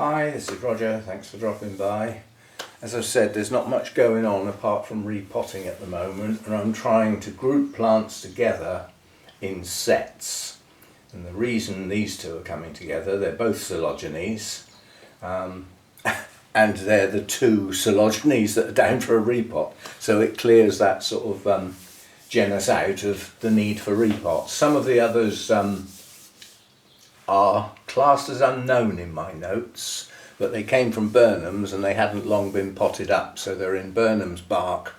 Hi, this is Roger, thanks for dropping by. As I've said, there's not much going on apart from repotting at the moment, and I'm trying to group plants together in sets. And the reason these two are coming together, they're both Coelogynes, and they're the two Coelogynes that are down for a repot. So it clears that sort of genus out of the need for repots. Some of the others are classed as unknown in my notes, but they came from Burnham's and they hadn't long been potted up, so they're in Burnham's bark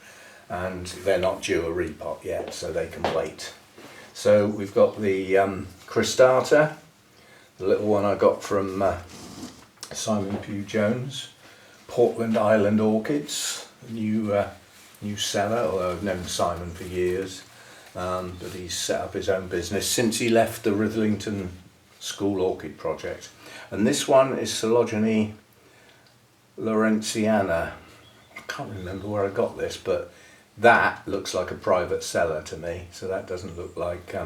and they're not due a repot yet, so they can wait. So we've got the cristata, the little one I got from Simon Pugh Jones, Portland Island Orchids, new seller, although I've known Simon for years, but he's set up his own business since he left the Rithlington School Orchid project. And this one is Coelogyne Lawrenceana. I can't remember where I got this, but that looks like a private seller to me, so that doesn't look like,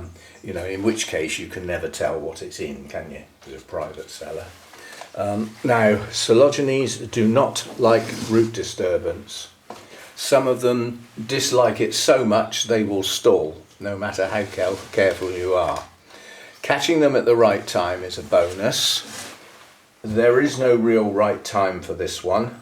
in which case you can never tell what it's in, can you? It's a private seller. Now, Coelogynes do not like root disturbance. Some of them dislike it so much they will stall, no matter how careful you are. Catching them at the right time is a bonus. There is no real right time for this one.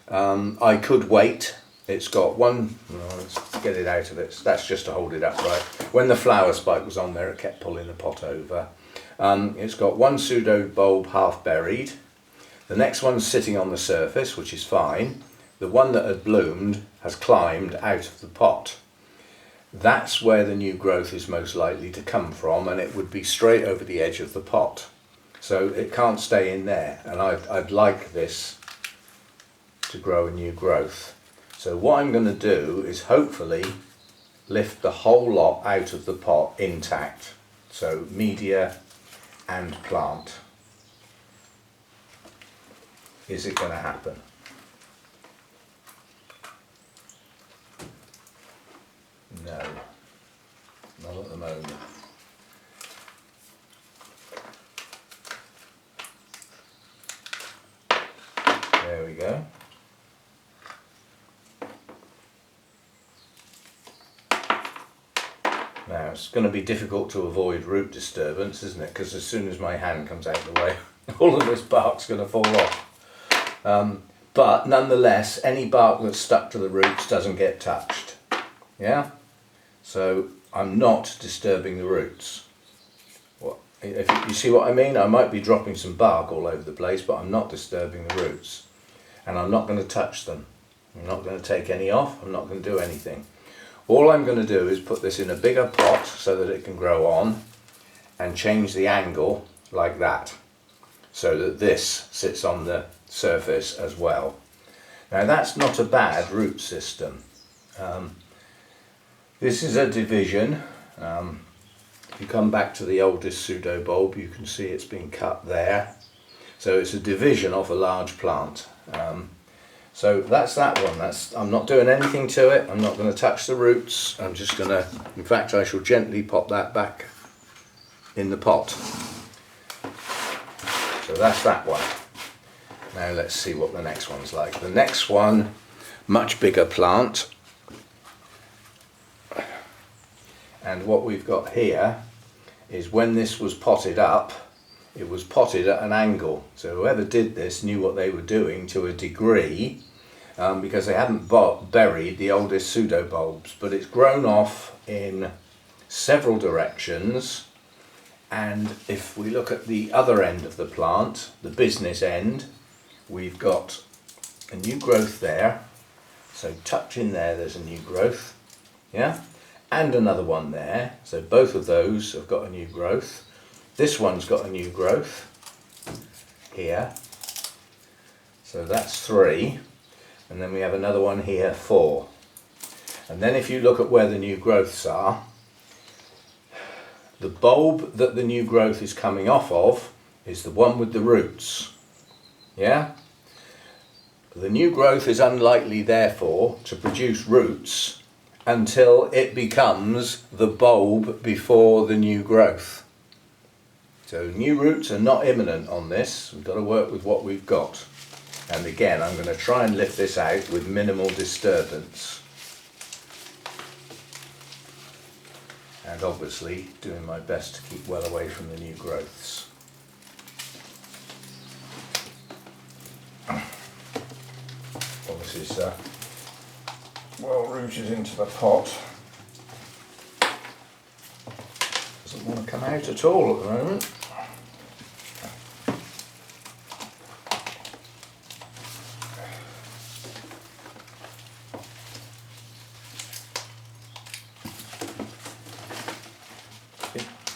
I could wait. It's got one, let's get it out of it. That's just to hold it upright. When the flower spike was on there, it kept pulling the pot over. It's got one pseudo bulb half buried. The next one's sitting on the surface, which is fine. The one that had bloomed has climbed out of the pot. That's where the new growth is most likely to come from, and it would be straight over the edge of the pot. So it can't stay in there, and I'd like this to grow a new growth. So what I'm going to do is hopefully lift the whole lot out of the pot intact. So media and plant. Is it going to happen? No, not at the moment. There we go. Now it's going to be difficult to avoid root disturbance, isn't it? Because as soon as my hand comes out of the way, all of this bark's going to fall off. But nonetheless, any bark that's stuck to the roots doesn't get touched. Yeah? So I'm not disturbing the roots. If you see what I mean? I might be dropping some bark all over the place, but I'm not disturbing the roots. And I'm not going to touch them. I'm not going to take any off. I'm not going to do anything. All I'm going to do is put this in a bigger pot so that it can grow on, and change the angle like that, so that this sits on the surface as well. Now that's not a bad root system. This is a division. If you come back to the oldest pseudo bulb, you can see it's been cut there. So it's a division of a large plant. So that's that one. I'm not doing anything to it. I'm not going to touch the roots. I'm just going to, in fact, I shall gently pop that back in the pot. So that's that one. Now let's see what the next one's like. The next one, much bigger plant. And what we've got here is when this was potted up, it was potted at an angle. So whoever did this knew what they were doing to a degree, because they hadn't buried the oldest pseudo bulbs. But it's grown off in several directions. And if we look at the other end of the plant, the business end, we've got a new growth there. So tucked in there, there's a new growth. Yeah? And another one there, so both of those have got a new growth. This one's got a new growth here, so that's 3, and then we have another one here, 4. And then if you look at where the new growths are, the bulb that the new growth is coming off of is the one with the roots. Yeah? The new growth is unlikely therefore to produce roots until it becomes the bulb before the new growth. So new roots are not imminent on this. We've got to work with what we've got. And again, I'm going to try and lift this out with minimal disturbance. And obviously doing my best to keep well away from the new growths. Well, this is well rooted into the pot. Doesn't want to come out at all at the moment.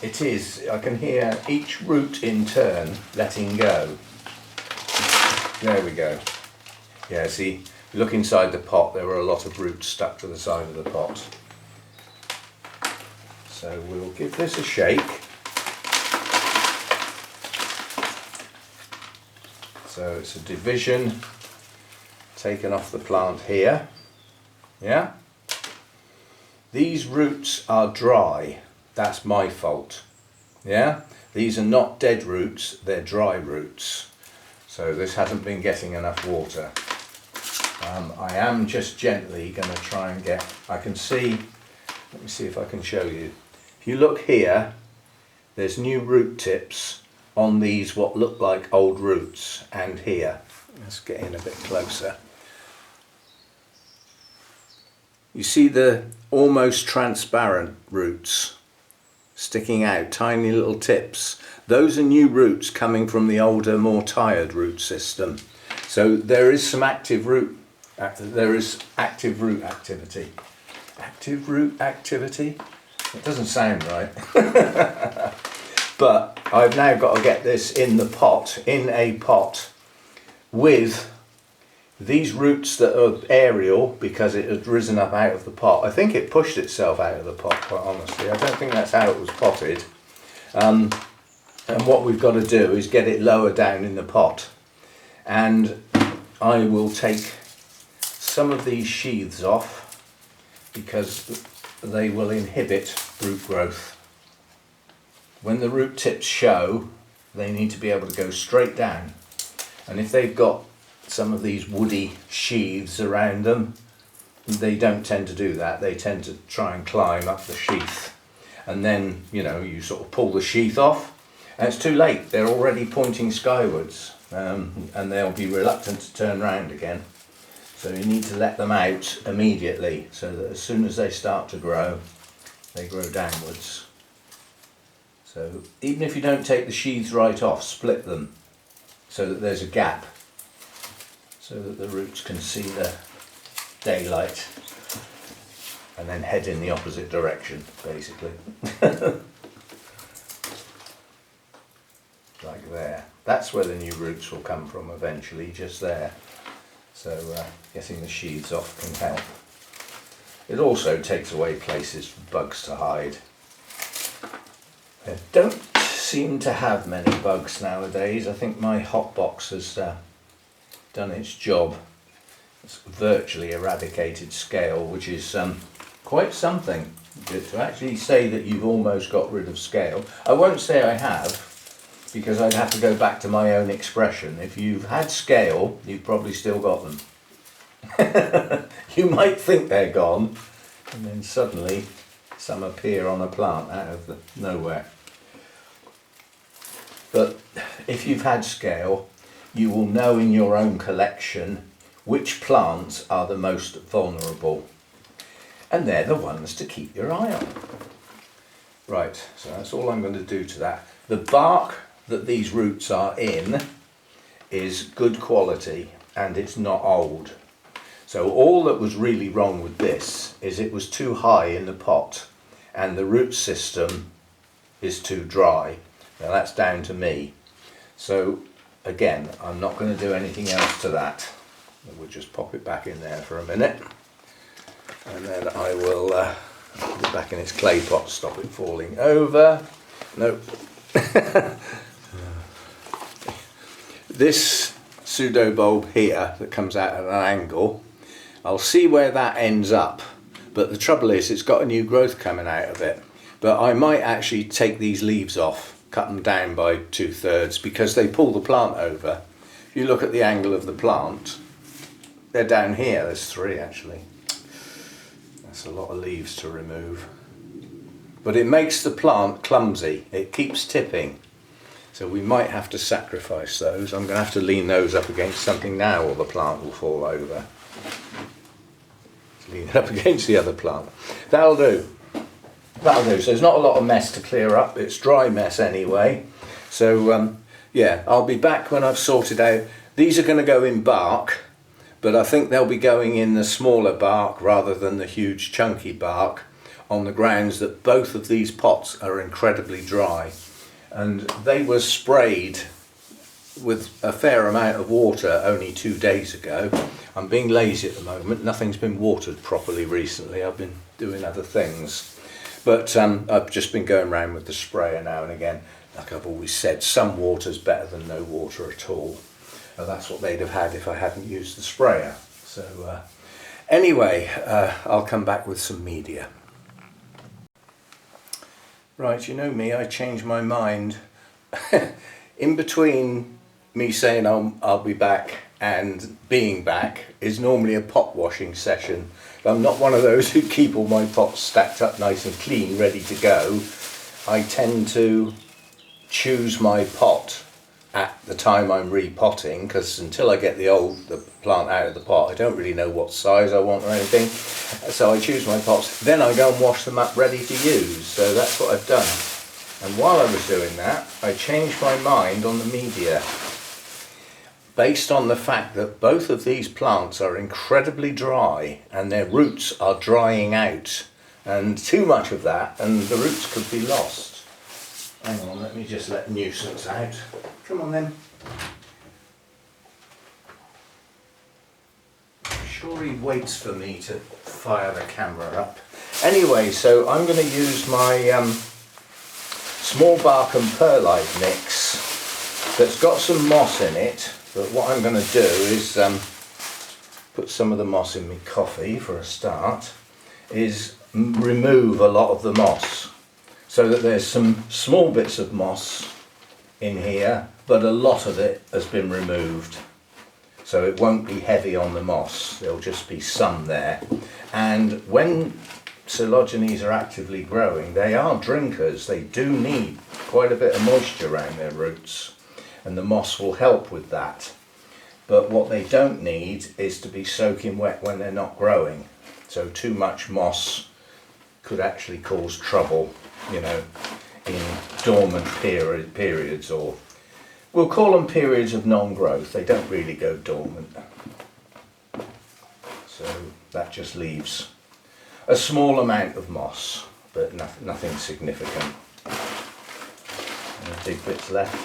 It is, I can hear each root in turn letting go. There we go. Yeah, see, look inside the pot, there were a lot of roots stuck to the side of the pot. So we'll give this a shake. So it's a division taken off the plant here. Yeah? These roots are dry. That's my fault. Yeah? These are not dead roots, they're dry roots. So this hasn't been getting enough water. I am just gently going to try and get, I can see, let me see if I can show you. If you look here, there's new root tips on these what look like old roots, and here. Let's get in a bit closer. You see the almost transparent roots sticking out, tiny little tips. Those are new roots coming from the older, more tired root system. So there is some active root activity. Active root activity? It doesn't sound right. But I've now got to get this in the pot, in a pot, with these roots that are aerial because it had risen up out of the pot. I think it pushed itself out of the pot, quite honestly. I don't think that's how it was potted. And what we've got to do is get it lower down in the pot. And I will take some of these sheaths off because they will inhibit root growth. When the root tips show, they need to be able to go straight down. And if they've got some of these woody sheaths around them, they don't tend to do that. They tend to try and climb up the sheath. And then, you know, you sort of pull the sheath off and it's too late. They're already pointing skywards and they'll be reluctant to turn round again. So you need to let them out immediately so that as soon as they start to grow, they grow downwards. So even if you don't take the sheaths right off, split them so that there's a gap, so that the roots can see the daylight and then head in the opposite direction, basically. Like there. That's where the new roots will come from eventually, just there. So getting the sheaths off can help. It also takes away places for bugs to hide. I don't seem to have many bugs nowadays. I think my hot box has done its job. It's virtually eradicated scale, which is quite something. To actually say that you've almost got rid of scale. I won't say I have, because I'd have to go back to my own expression. If you've had scale, you've probably still got them. You might think they're gone, and then suddenly some appear on a plant out of nowhere. But if you've had scale, you will know in your own collection which plants are the most vulnerable. And they're the ones to keep your eye on. Right, so that's all I'm going to do to that. The bark that these roots are in is good quality and it's not old. So all that was really wrong with this is it was too high in the pot and the root system is too dry. Now that's down to me. So again, I'm not going to do anything else to that. We'll just pop it back in there for a minute. And then I will put it back in its clay pot, stop it falling over. Nope. This pseudo bulb here that comes out at an angle, I'll see where that ends up. But the trouble is it's got a new growth coming out of it. But I might actually take these leaves off, cut them down by 2/3 because they pull the plant over. If you look at the angle of the plant, they're down here. There's 3 actually. That's a lot of leaves to remove. But it makes the plant clumsy. It keeps tipping. So we might have to sacrifice those. I'm going to have to lean those up against something now or the plant will fall over. Lean it up against the other plant. That'll do. That'll do. So there's not a lot of mess to clear up. It's dry mess anyway. So yeah, I'll be back when I've sorted out. These are going to go in bark, but I think they'll be going in the smaller bark rather than the huge chunky bark, on the grounds that both of these pots are incredibly dry. And they were sprayed with a fair amount of water only 2 days ago. I'm being lazy at the moment. Nothing's been watered properly recently. I've been doing other things. But I've just been going around with the sprayer now and again. Like I've always said, some water's better than no water at all. And that's what they'd have had if I hadn't used the sprayer. So anyway, I'll come back with some media. Right, you know me, I change my mind. In between me saying I'll be back and being back is normally a pot washing session. I'm not one of those who keep all my pots stacked up nice and clean, ready to go. I tend to choose my pot at the time I'm repotting, because until I get the plant out of the pot, I don't really know what size I want or anything. So I choose my pots, then I go and wash them up ready to use. So that's what I've done. And while I was doing that, I changed my mind on the media, based on the fact that both of these plants are incredibly dry and their roots are drying out, and too much of that and the roots could be lost. Hang on, let me just let Nuisance out. Come on then. I'm sure he waits for me to fire the camera up. Anyway, so I'm going to use my small bark and perlite mix that's got some moss in it, but what I'm going to do is put some of the moss in my coffee for a start, is remove a lot of the moss, so that there's some small bits of moss in here, but a lot of it has been removed. So it won't be heavy on the moss, there'll just be some there. And when coelogynes are actively growing, they are drinkers. They do need quite a bit of moisture around their roots, and the moss will help with that. But what they don't need is to be soaking wet when they're not growing. So too much moss could actually cause trouble, you know, in dormant periods, or we'll call them periods of non-growth. They don't really go dormant. So that just leaves a small amount of moss, but nothing significant. Any big bits left?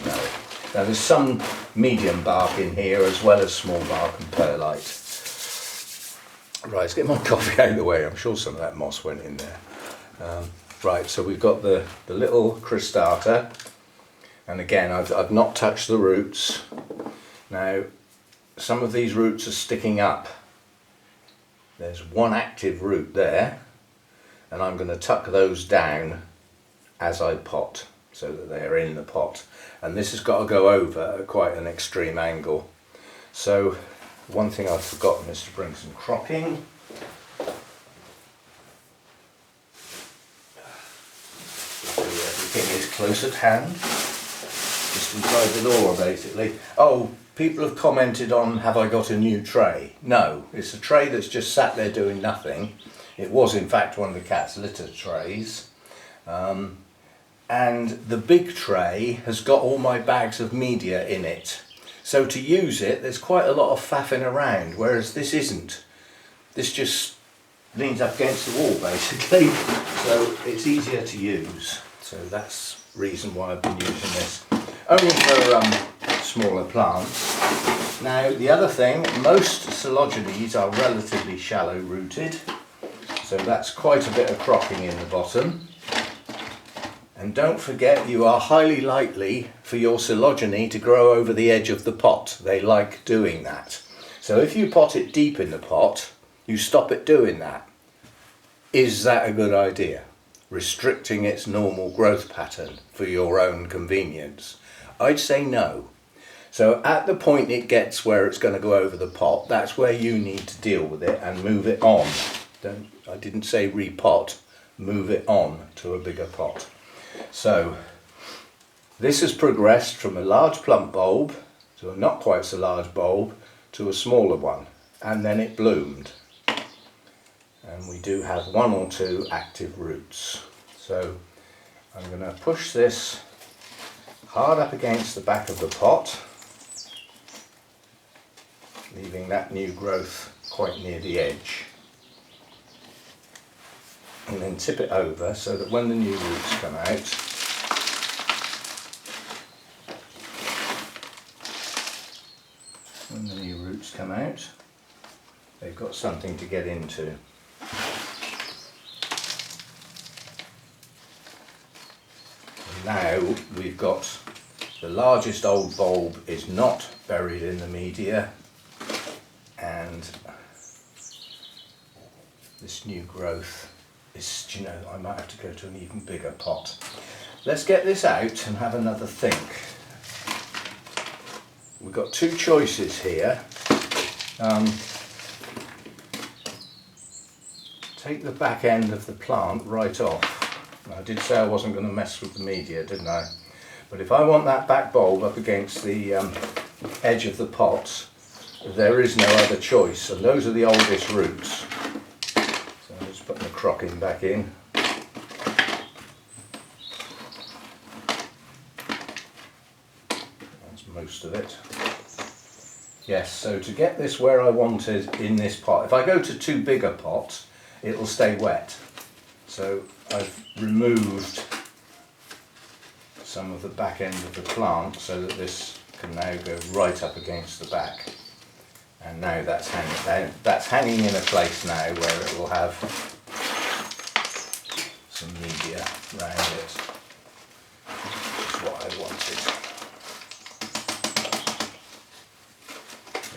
No. Now there's some medium bark in here as well as small bark and perlite. Right, let's get my coffee out of the way. I'm sure some of that moss went in there. Right, so we've got the little cristata, and again I've not touched the roots. Now some of these roots are sticking up. There's one active root there, and I'm going to tuck those down as I pot, so that they're in the pot. And this has got to go over at quite an extreme angle. So one thing I've forgotten is to bring some crocking. Everything is close at hand, just inside the door basically. Oh, people have commented on, have I got a new tray? No, it's a tray that's just sat there doing nothing. It was in fact one of the cat's litter trays. And the big tray has got all my bags of media in it. So to use it, there's quite a lot of faffing around, whereas this isn't. This just leans up against the wall basically, so it's easier to use. So that's the reason why I've been using this. Only for smaller plants. Now the other thing, most coelogynes are relatively shallow rooted, so that's quite a bit of crocking in the bottom. And don't forget, you are highly likely for your coelogyne to grow over the edge of the pot. They like doing that. So if you pot it deep in the pot, you stop it doing that. Is that a good idea? restricting its normal growth pattern for your own convenience? I'd say no. So at the point it gets where it's going to go over the pot, that's where you need to deal with it and move it on. I didn't say repot, move it on to a bigger pot. So this has progressed from a large plump bulb to a not quite so large bulb to a smaller one, and then it bloomed. And we do have 1 or 2 active roots. So I'm going to push this hard up against the back of the pot, leaving that new growth quite near the edge. And then tip it over so that when the new roots come out, they've got something to get into. And now we've got the largest old bulb is not buried in the media, and this new growth is, you know, I might have to go to an even bigger pot. Let's get this out and have another think. We've got 2 choices here. Take the back end of the plant right off. Now, I did say I wasn't going to mess with the media, didn't I? But if I want that back bulb up against the edge of the pot, there is no other choice, and those are the oldest roots. So I'm just putting the crocking back in. That's most of it. Yes, so to get this where I wanted in this pot, if I go to too big a pot, it'll stay wet. So I've removed some of the back end of the plant so that this can now go right up against the back. And now that's hanging in a place now where it will have some media around it, which is what I wanted.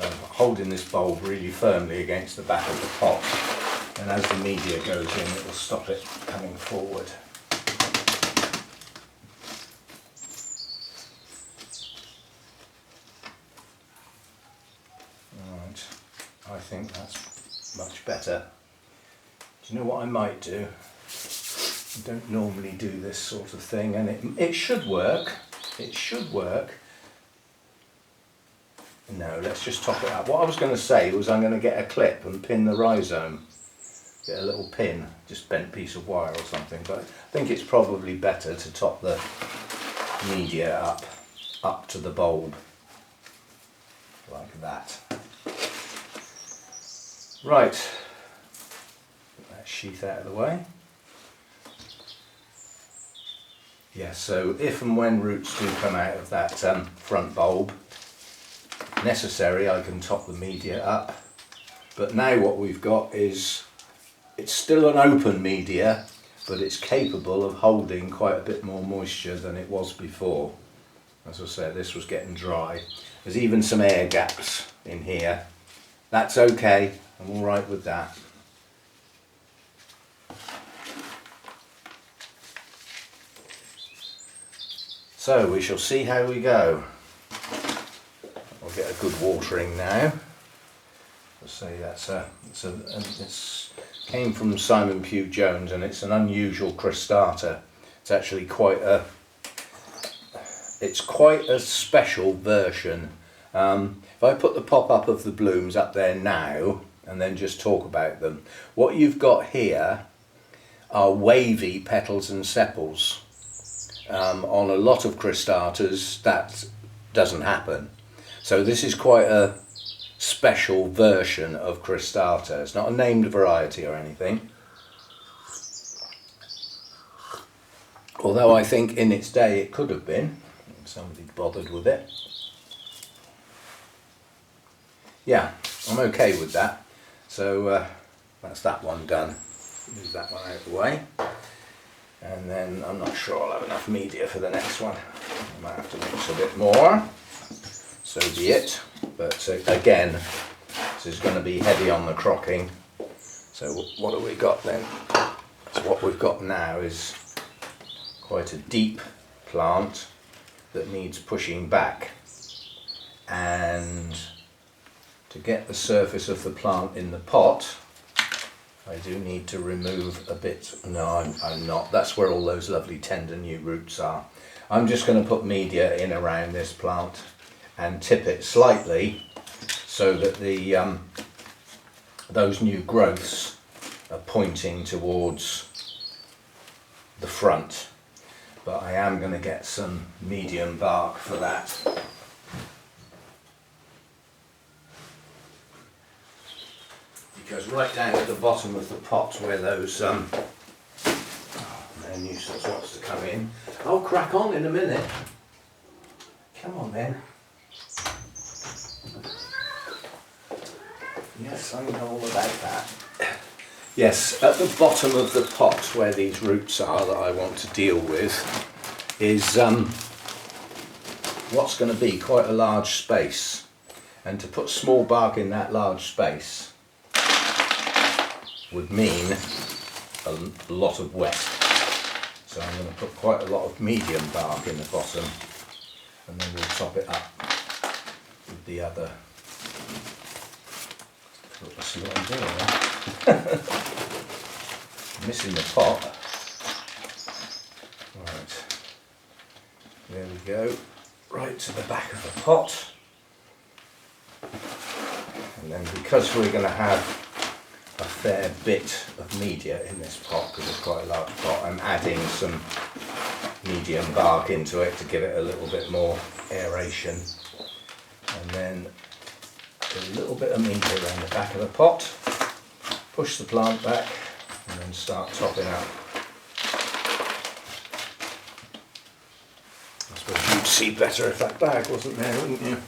I'm holding this bulb really firmly against the back of the pot, and as the media goes in, it will stop it coming forward. Right, I think that's much better. Do you know what I might do? I don't normally do this sort of thing, and it should work. It should work. No, let's just top it up. What I was going to say was I'm going to get a clip and pin the rhizome. Get a little pin, just bent piece of wire or something, but I think it's probably better to top the media up to the bulb, like that. Right, put that sheath out of the way. Yeah, so if and when roots do come out of that front bulb, necessary, I can top the media up. But now what we've got is, it's still an open media, but it's capable of holding quite a bit more moisture than it was before. As I said, this was getting dry. There's even some air gaps in here. That's okay, I'm all right with that. So we shall see how we go. I'll get a good watering now. I'll say it's came from Simon Pugh Jones, and it's an unusual cristata. It's actually quite a special version. If I put the pop-up of the blooms up there now and then just talk about them, what you've got here are wavy petals and sepals. On a lot of cristatas that doesn't happen. So this is quite a special version of cristata. It's not a named variety or anything. Although I think in its day it could have been, if somebody bothered with it. Yeah, I'm okay with that. So that's that one done. Move that one out of the way. And then I'm not sure I'll have enough media for the next one. I might have to mix a bit more. So be it. But again, this is going to be heavy on the crocking. So what have we got then? So what we've got now is quite a deep plant that needs pushing back, and to get the surface of the plant in the pot I do need to remove a bit. No, I'm not. That's where all those lovely tender new roots are. I'm just going to put media in around this plant and tip it slightly so that the those new growths are pointing towards the front. But I am going to get some medium bark for that. Because right down at the bottom of the pot where those no nuisance wants to come in. I'll crack on in a minute. Come on then. Yes, I know all about that. Yes, at the bottom of the pot where these roots are that I want to deal with is what's going to be quite a large space, and to put small bark in that large space would mean a lot of wet. So I'm going to put quite a lot of medium bark in the bottom, and then we'll top it up with the other. Let's see what I'm doing there. Missing the pot. Right, there we go, right to the back of the pot. And then because we're going to have a fair bit of media in this pot, because it's quite a large pot, I'm adding some medium bark into it to give it a little bit more aeration, and then a little bit of media around the back of the pot, push the plant back and then start topping up. I suppose you'd see better if that bag wasn't there, wouldn't you?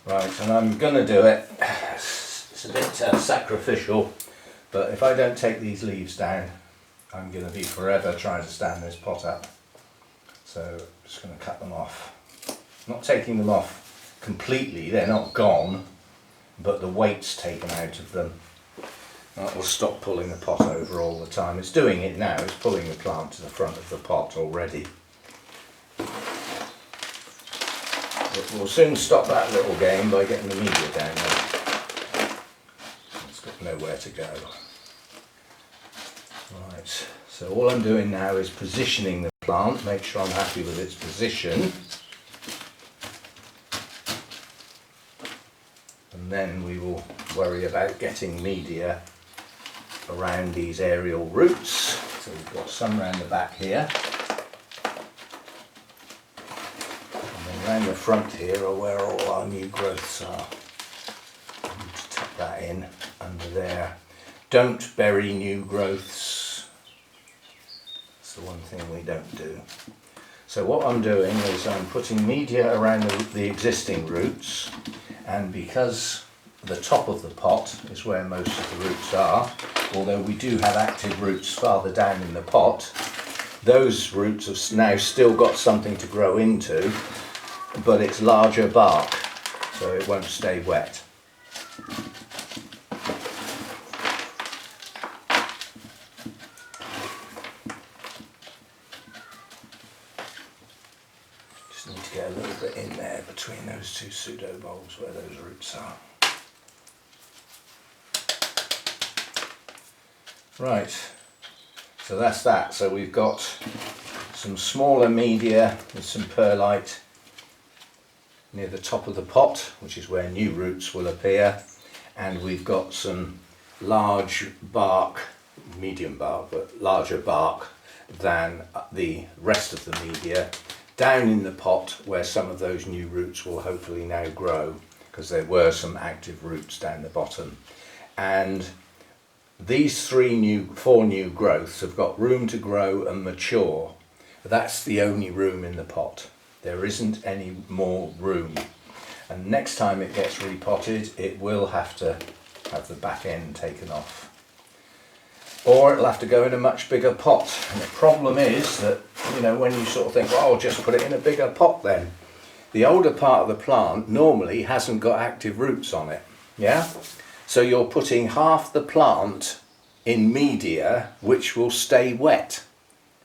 Right, and I'm going to do it, it's a bit sacrificial, but if I don't take these leaves down, I'm going to be forever trying to stand this pot up. So I'm just going to cut them off. Not taking them off completely, they're not gone, but the weight's taken out of them. That will stop pulling the pot over all the time. It's doing it now, it's pulling the plant to the front of the pot already. But we'll soon stop that little game by getting the media down there. It's got nowhere to go. Right, so all I'm doing now is positioning the plant, make sure I'm happy with its position. And then we will worry about getting media around these aerial roots. So we've got some around the back here. Around the front here are where all our new growths are. I need to tuck that in under there. Don't bury new growths. It's the one thing we don't do. So what I'm doing is I'm putting media around the existing roots, and because the top of the pot is where most of the roots are, although we do have active roots farther down in the pot, those roots have now still got something to grow into, but it's larger bark, so it won't stay wet. Just need to get a little bit in there between those two pseudo bulbs where those roots are. Right, so that's that. So we've got some smaller media with some perlite near the top of the pot, which is where new roots will appear, and we've got some large bark, medium bark, but larger bark than the rest of the media down in the pot where some of those new roots will hopefully now grow, because there were some active roots down the bottom. And these four new growths have got room to grow and mature. That's the only room in the pot. There isn't any more room, and next time it gets repotted it will have to have the back end taken off, or it'll have to go in a much bigger pot. And the problem is that, you know, when you sort of think, well, I'll just put it in a bigger pot, then the older part of the plant normally hasn't got active roots on it, yeah, So you're putting half the plant in media which will stay wet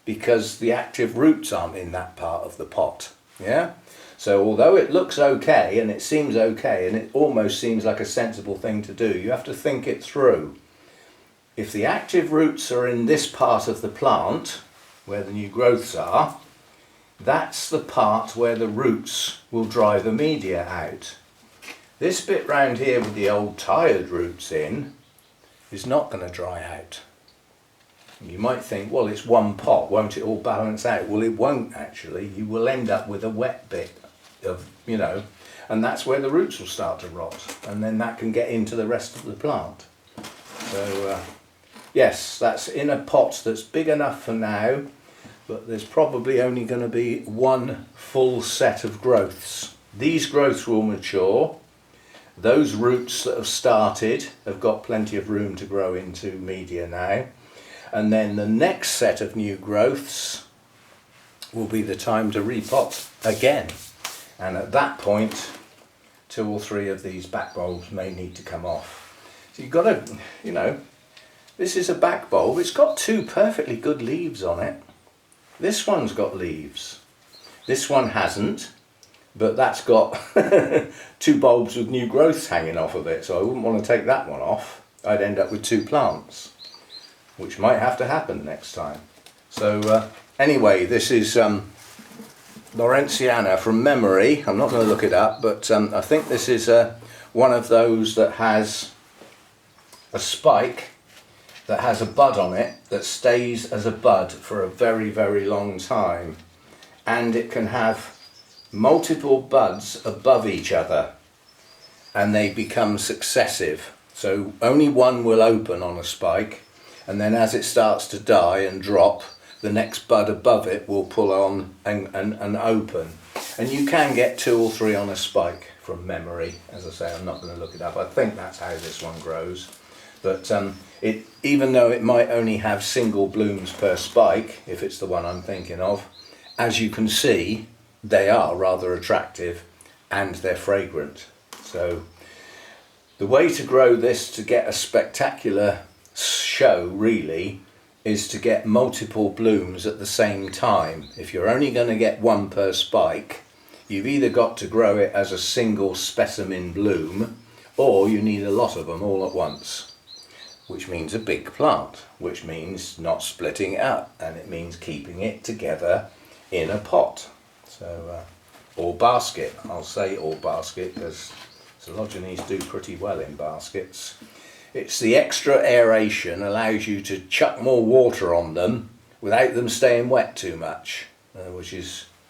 because the active roots aren't in that part of the pot. Yeah? So although it looks okay and it seems okay and it almost seems like a sensible thing to do, you have to think it through. If the active roots are in this part of the plant, where the new growths are, that's the part where the roots will dry the media out. This bit round here with the old tired roots in is not going to dry out. You might think, well, it's one pot, won't it all balance out? Well, it won't actually. You will end up with a wet bit of, you know, and that's where the roots will start to rot, and then that can get into the rest of the plant. So, yes, that's in a pot that's big enough for now, but there's probably only going to be one full set of growths. These growths will mature. Those roots that have started have got plenty of room to grow into media now. And then the next set of new growths will be the time to repot again. And at that point, 2 or 3 of these back bulbs may need to come off. So you've got to, you know, this is a back bulb. It's got 2 perfectly good leaves on it. This one's got leaves. This one hasn't, but that's got 2 bulbs with new growths hanging off of it. So I wouldn't want to take that one off. I'd end up with 2 plants, which might have to happen next time. So anyway, this is Lawrenceana from memory. I'm not going to look it up, but I think this is one of those that has a spike that has a bud on it that stays as a bud for a very, very long time. And it can have multiple buds above each other and they become successive. So only one will open on a spike, and then as it starts to die and drop, the next bud above it will pull on and open. And you can get 2 or 3 on a spike from memory. As I say, I'm not going to look it up. I think that's how this one grows. But even though it might only have single blooms per spike, if it's the one I'm thinking of, as you can see, they are rather attractive and they're fragrant. So the way to grow this to get a spectacular show really is to get multiple blooms at the same time. If you're only going to get 1 per spike, you've either got to grow it as a single specimen bloom, or you need a lot of them all at once, which means a big plant, which means not splitting it up, and it means keeping it together in a pot. So or basket. I'll say or basket because Coelogynes do pretty well in baskets. It's the extra aeration allows you to chuck more water on them without them staying wet too much, which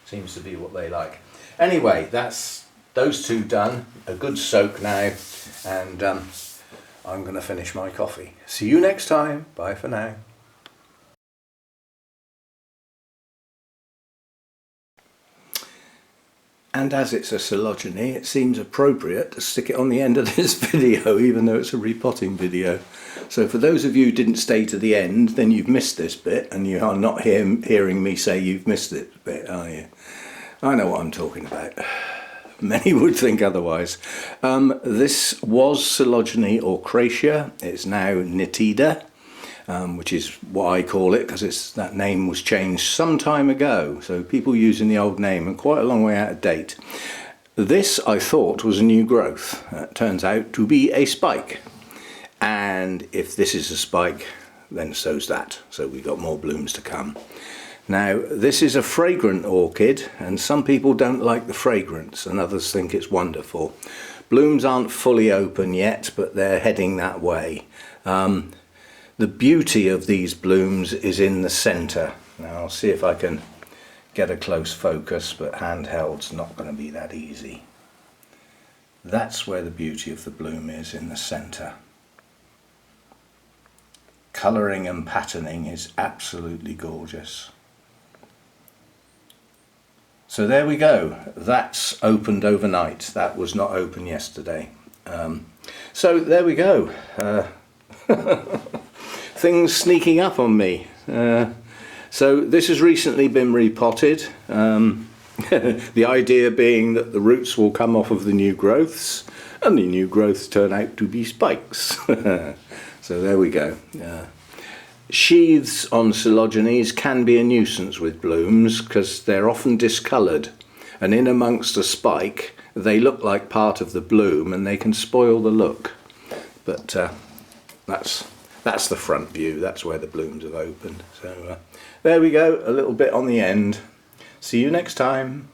seems to be what they like. Anyway, that's those 2 done. A good soak now, and I'm going to finish my coffee. See you next time. Bye for now. And as it's a Coelogyne, it seems appropriate to stick it on the end of this video, even though it's a repotting video. So for those of you who didn't stay to the end, then you've missed this bit, and you are not hearing me say you've missed this bit, are you? I know what I'm talking about. Many would think otherwise. This was Coelogyne orchracia. It's now Nitida, which is what I call it, because that name was changed some time ago. So people using the old name and quite a long way out of date. This I thought was a new growth. It turns out to be a spike. And if this is a spike, then so's that. So we've got more blooms to come. Now, this is a fragrant orchid, and some people don't like the fragrance and others think it's wonderful. Blooms aren't fully open yet, but they're heading that way. The beauty of these blooms is in the centre. Now I'll see if I can get a close focus, but handheld's not going to be that easy. That's where the beauty of the bloom is, in the centre. Colouring and patterning is absolutely gorgeous. So there we go. That's opened overnight. That was not open yesterday. So there we go. Things sneaking up on me. So this has recently been repotted. The idea being that the roots will come off of the new growths, and the new growths turn out to be spikes. So there we go. Sheaths on Coelogynes can be a nuisance with blooms because they're often discoloured, and in amongst a spike they look like part of the bloom and they can spoil the look. But that's the front view, that's where the blooms have opened. So there we go, a little bit on the end. See you next time.